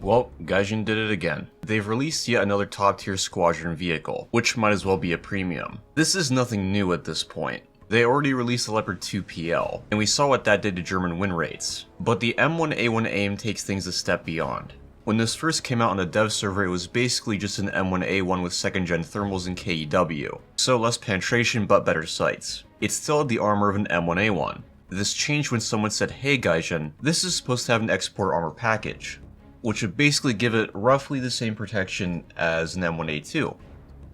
Well, Gaijin did it again. They've released yet another top-tier squadron vehicle, which might as well be a premium. This is nothing new at this point. They already released the Leopard 2 PL, and we saw what that did to German win rates. But the M1A1 AIM takes things a step beyond. When this first came out on the dev server, it was basically just an M1A1 with 2nd gen thermals and KEW, so less penetration but better sights. It still had the armor of an M1A1. This changed when someone said, "Hey Gaijin, this is supposed to have an export armor package," which would basically give it roughly the same protection as an M1A2.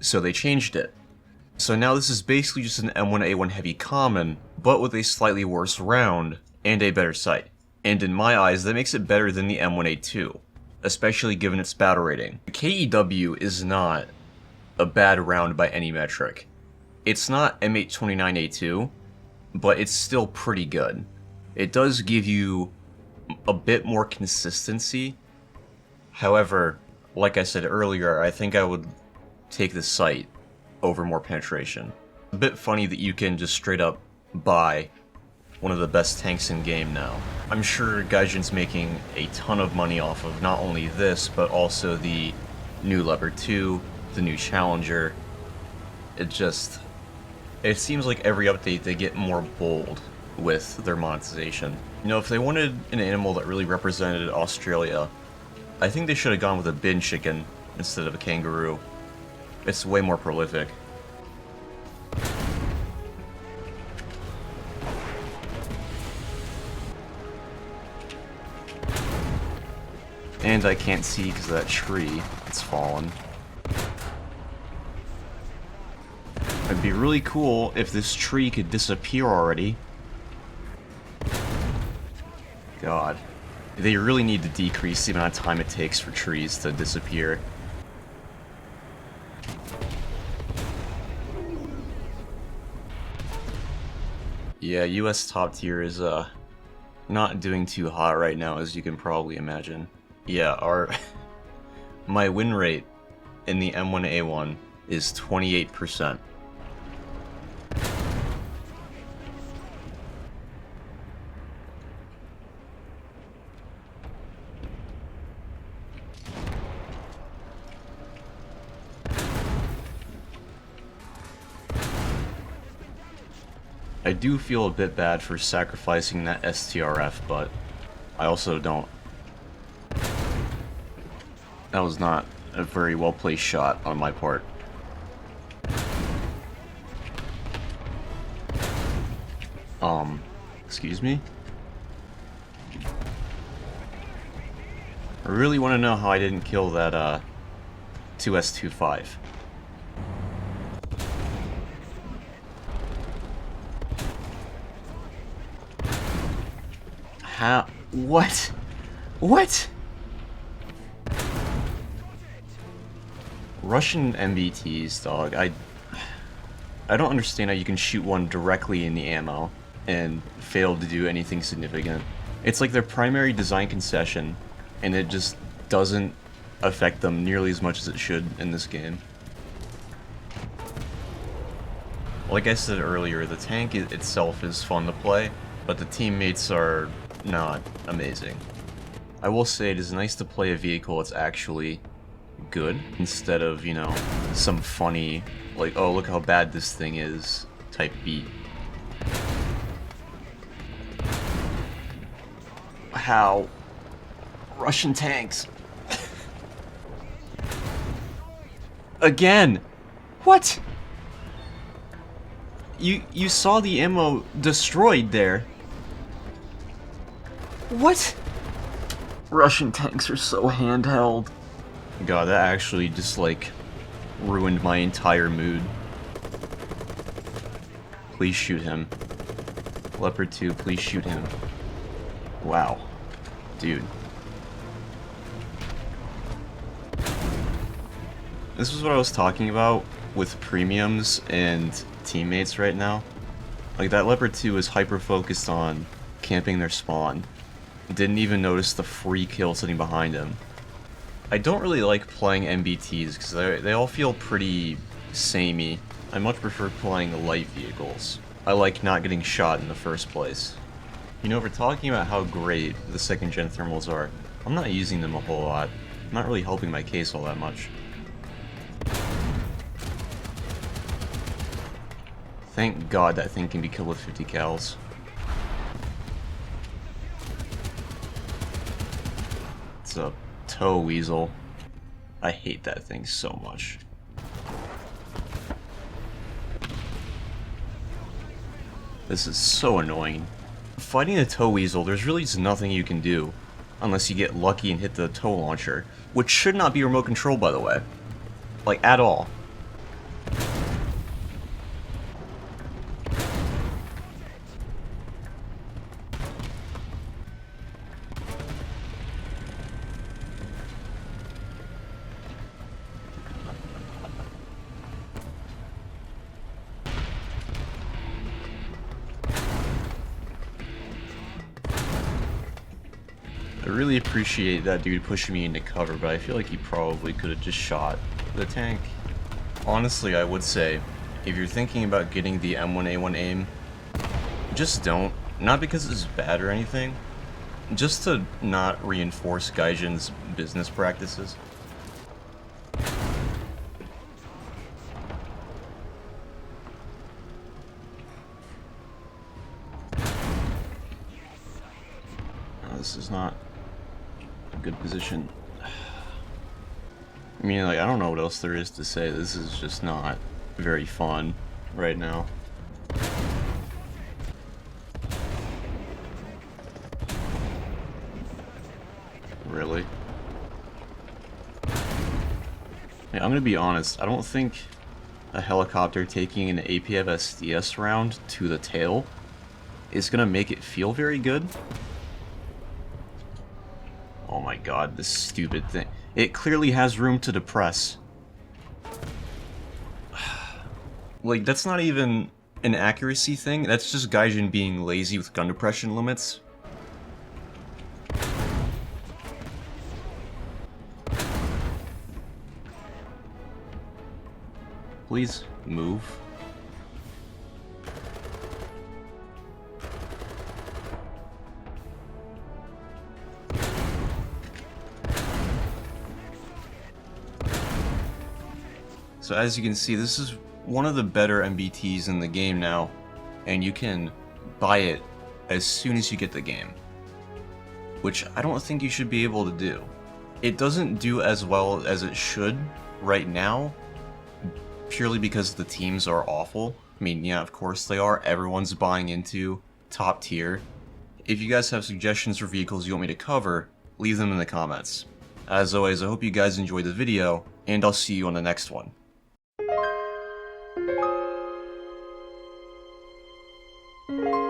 So they changed it. So now this is basically just an M1A1 heavy common, but with a slightly worse round and a better sight. And in my eyes, that makes it better than the M1A2, especially given its battle rating. The KEW is not a bad round by any metric. It's not M829A2, but it's still pretty good. It does give you a bit more consistency. However, like I said earlier, I think I would take the sight over more penetration. A bit funny that you can just straight up buy one of the best tanks in game now. I'm sure Gaijin's making a ton of money off of not only this, but also the new Leopard 2, the new Challenger. It seems like every update they get more bold with their monetization. You know, if they wanted an animal that really represented Australia, I think they should have gone with a bin chicken instead of a kangaroo. It's way more prolific. And I can't see because of that tree. It's fallen. It'd be really cool if this tree could disappear already. God. They really need to decrease the amount of time it takes for trees to disappear. Yeah, US top tier is not doing too hot right now, as you can probably imagine. Yeah, my win rate in the M1A1 is 28%. I do feel a bit bad for sacrificing that STRF, but I also don't. That was not a very well-placed shot on my part. Excuse me? I really want to know how I didn't kill that, 2S25. How? What? What? Russian MBTs, dog. I don't understand how you can shoot one directly in the ammo and fail to do anything significant. It's like their primary design concession, and it just doesn't affect them nearly as much as it should in this game. Like I said earlier, the tank itself is fun to play, but the teammates are not amazing. I will say it is nice to play a vehicle that's actually good, instead of, you know, some funny, like, oh, look how bad this thing is, type beat. How? Russian tanks. Again! What? You saw the ammo destroyed there. What? Russian tanks are so handheld. God, that actually just, like, ruined my entire mood. Please shoot him. Leopard 2, please shoot him. Wow. Dude. This is what I was talking about with premiums and teammates right now. Like, that Leopard 2 is hyper-focused on camping their spawn. Didn't even notice the free kill sitting behind him. I don't really like playing MBTs because they all feel pretty samey. I much prefer playing light vehicles. I like not getting shot in the first place. You know, if we're talking about how great the 2nd gen thermals are, I'm not using them a whole lot. I'm not really helping my case all that much. Thank God that thing can be killed with 50 cals. It's a tow weasel. I hate that thing so much. This is so annoying. Fighting a tow weasel, there's really just nothing you can do. Unless you get lucky and hit the tow launcher. Which should not be remote control, by the way. Like, at all. I really appreciate that dude pushing me into cover, but I feel like he probably could have just shot the tank. Honestly, I would say, if you're thinking about getting the M1A1 AIM, just don't. Not because it's bad or anything, just to not reinforce Gaijin's business practices. This is not a good position. I mean, like, I don't know what else there is to say. This is just not very fun right now. Really? Yeah, I'm gonna be honest. I don't think a helicopter taking an APF-SDS round to the tail is gonna make it feel very good. Oh my god, this stupid thing. It clearly has room to depress. Like, that's not even an accuracy thing, that's just Gaijin being lazy with gun depression limits. Please, move. So as you can see, this is one of the better MBTs in the game now, and you can buy it as soon as you get the game, which I don't think you should be able to do. It doesn't do as well as it should right now, purely because the teams are awful. I mean, yeah, of course they are. Everyone's buying into top tier. If you guys have suggestions for vehicles you want me to cover, leave them in the comments. As always, I hope you guys enjoyed the video, and I'll see you on the next one. You